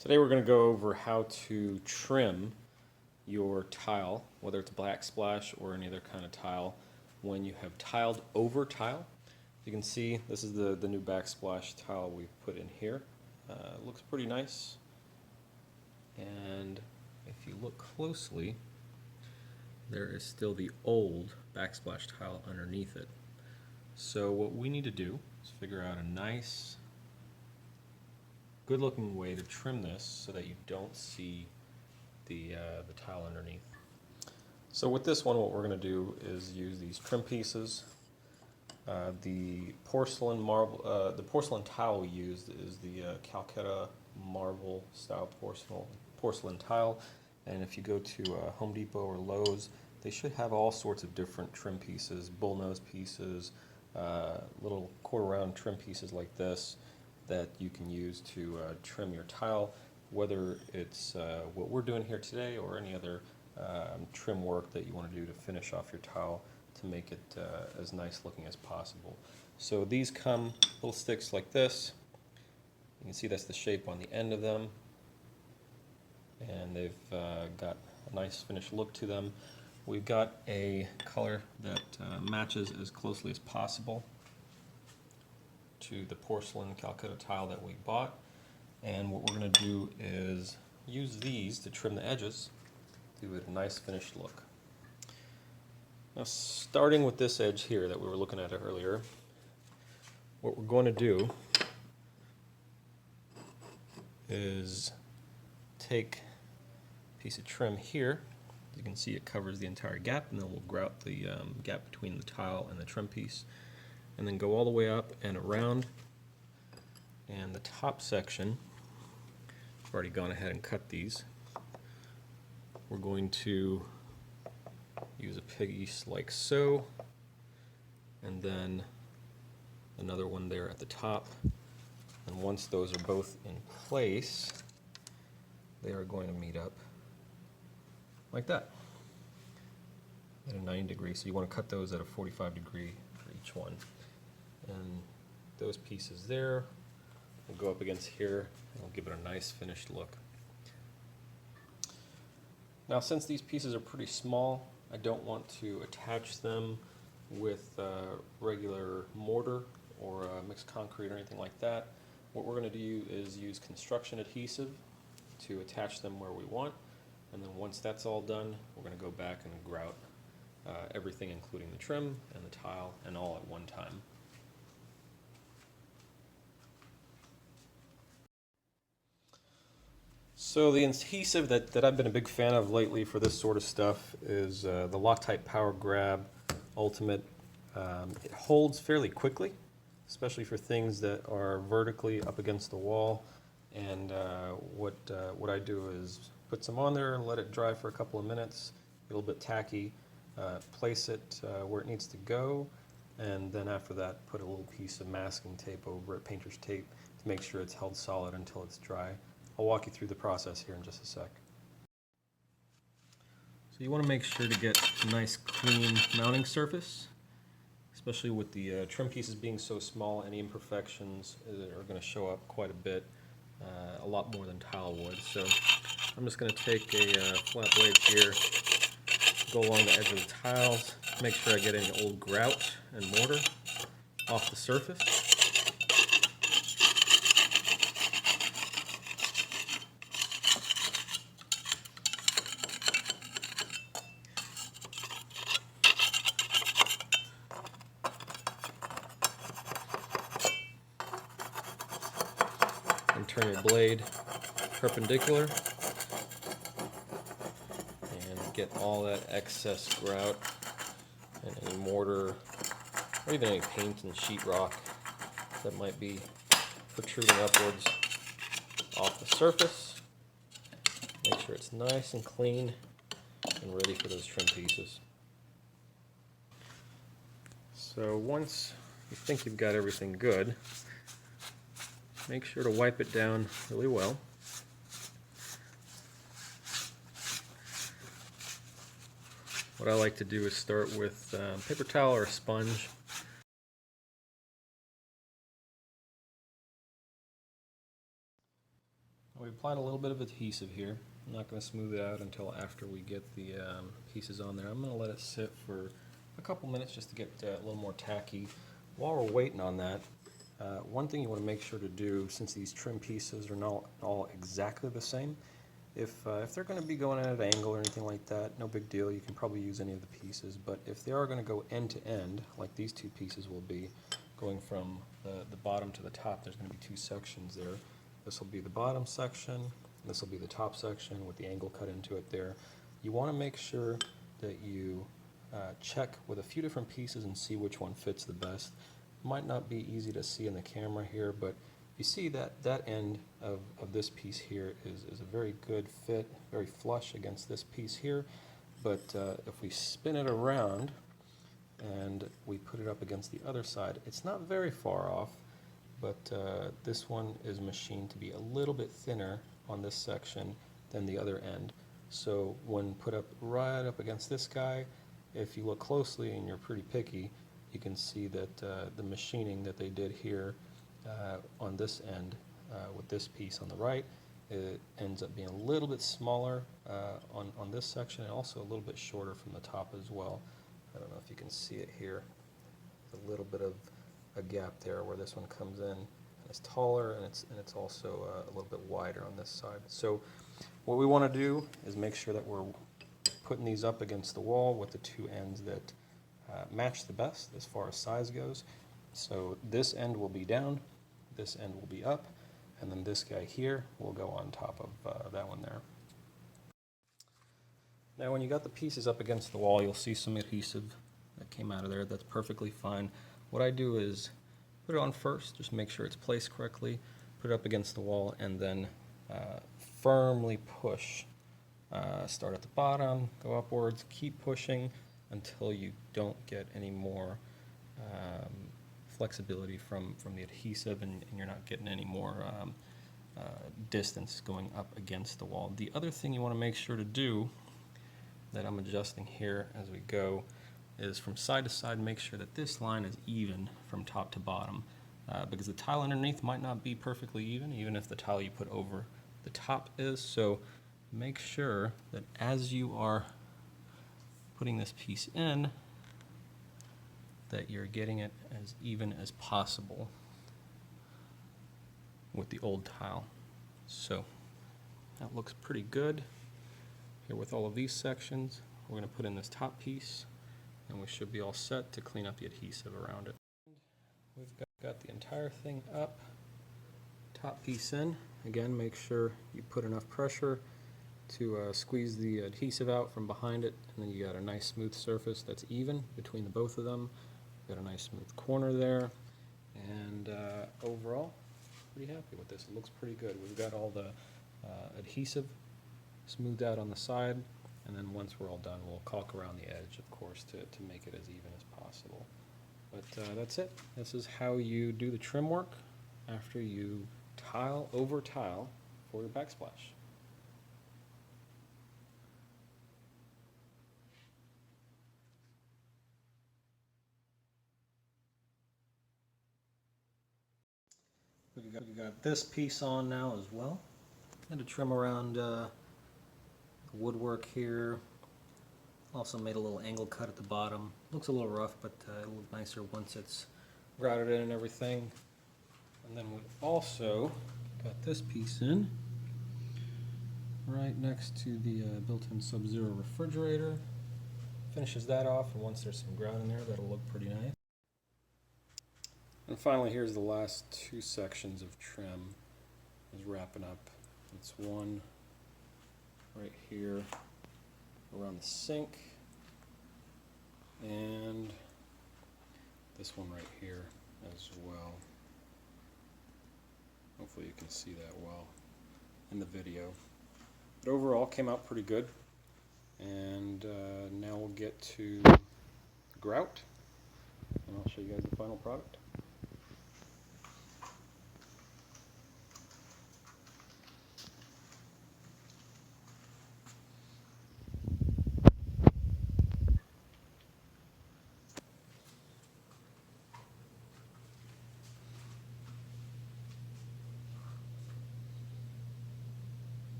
Today we're going to go over how to trim your tile, whether it's backsplash or any other kind of tile, when you have tiled over tile. You can see this is the new backsplash tile we've put in here. It looks pretty nice, and if you look closely, there is still the old backsplash tile underneath it. So what we need to do is figure out a nice, good looking way to trim this so that you don't see the tile underneath. So with this one, what we're going to do is use these trim pieces. The porcelain tile we used is the Calcutta marble style porcelain tile, and if you go to Home Depot or Lowe's, they should have all sorts of different trim pieces, bullnose pieces, little quarter round trim pieces like this that you can use to trim your tile, whether it's what we're doing here today or any other trim work that you want to do to finish off your tile to make it as nice looking as possible. So these come little sticks like this. You can see that's the shape on the end of them, and they've got a nice finished look to them. We've got a color that matches as closely as possible to the porcelain Calcutta tile that we bought, and what we're going to do is use these to trim the edges to give it a nice finished look. Now, starting with this edge here that we were looking at earlier, what we're going to do is take a piece of trim here. You can see it covers the entire gap, and then we'll grout the gap between the tile and the trim piece, and then go all the way up and around. And the top section, I've already gone ahead and cut these. We're going to use a piece like so, and then another one there at the top. And once those are both in place, they are going to meet up like that at a 90 degree. So you want to cut those at a 45 degree for each one. And those pieces there will go up against here and will give it a nice finished look. Now, since these pieces are pretty small, I don't want to attach them with regular mortar or mixed concrete or anything like that. What we're going to do is use construction adhesive to attach them where we want, and then once that's all done, we're going to go back and grout everything, including the trim and the tile, and all at one time. So the adhesive that I've been a big fan of lately for this sort of stuff is the Loctite Power Grab Ultimate. It holds fairly quickly, especially for things that are vertically up against the wall. And what I do is put some on there and let it dry for a couple of minutes, a little bit tacky, place it where it needs to go, and then after that put a little piece of masking tape over it, painter's tape, to make sure it's held solid until it's dry. I'll walk you through the process here in just a sec. So you want to make sure to get a nice clean mounting surface, especially with the trim pieces being so small. Any imperfections are going to show up quite a bit, a lot more than tile would. So I'm just going to take a flat blade here, go along the edge of the tiles, make sure I get any old grout and mortar off the surface. And turn your blade perpendicular and get all that excess grout and any mortar or even any paint and sheetrock that might be protruding upwards off the surface. Make sure it's nice and clean and ready for those trim pieces. So once you think you've got everything good, make sure to wipe it down really well. What I like to do is start with paper towel or a sponge. We applied a little bit of adhesive here. I'm not going to smooth it out until after we get the pieces on there. I'm going to let it sit for a couple minutes just to get a little more tacky. While we're waiting on that, one thing you want to make sure to do, since these trim pieces are not all exactly the same, if they're going to be going at an angle or anything like that, no big deal. You can probably use any of the pieces. But if they are going to go end to end, like these two pieces will be, going from the bottom to the top, there's going to be two sections there. This will be the bottom section. This will be the top section with the angle cut into it there. You want to make sure that you check with a few different pieces and see which one fits the best. Might not be easy to see in the camera here, but you see that end of this piece here is a very good fit, very flush against this piece here. But if we spin it around and we put it up against the other side, it's not very far off, but this one is machined to be a little bit thinner on this section than the other end. So when put up right up against this guy, if you look closely and you're pretty picky, you can see that the machining that they did here on this end with this piece on the right, it ends up being a little bit smaller on this section, and also a little bit shorter from the top as well. I don't know if you can see it here. A little bit of a gap there where this one comes in. It's taller, and it's also a little bit wider on this side. So what we want to do is make sure that we're putting these up against the wall with the two ends that match the best as far as size goes. So this end will be down, this end will be up, and then this guy here will go on top of that one there. Now when you got the pieces up against the wall, you'll see some adhesive that came out of there. That's perfectly fine. What I do is put it on first, just make sure it's placed correctly, put it up against the wall, and then firmly push. Start at the bottom, go upwards, keep pushing until you don't get any more flexibility from the adhesive, and you're not getting any more distance going up against the wall. The other thing you want to make sure to do, that I'm adjusting here as we go, is from side to side make sure that this line is even from top to bottom, because the tile underneath might not be perfectly even if the tile you put over the top is. So make sure that as you are putting this piece in, that you're getting it as even as possible with the old tile. So that looks pretty good. Here with all of these sections, we're going to put in this top piece, and we should be all set to clean up the adhesive around it. We've got the entire thing up, top piece in. Again, make sure you put enough pressure to squeeze the adhesive out from behind it, and then you got a nice smooth surface that's even between the both of them. Got a nice smooth corner there, and overall, pretty happy with this. It looks pretty good. We've got all the adhesive smoothed out on the side, and then once we're all done, we'll caulk around the edge, of course, to make it as even as possible. But that's it. This is how you do the trim work after you tile over tile for your backsplash. We got this piece on now as well. And to trim around the woodwork here. Also made a little angle cut at the bottom. Looks a little rough, but it'll look nicer once it's grouted in and everything. And then we also got this piece in right next to the built-in Sub-Zero refrigerator. Finishes that off, and once there's some grout in there, that'll look pretty nice. And finally, here's the last two sections of trim. Is wrapping up. It's one right here around the sink, and this one right here as well. Hopefully you can see that well in the video. But overall, came out pretty good. And now we'll get to the grout, and I'll show you guys the final product.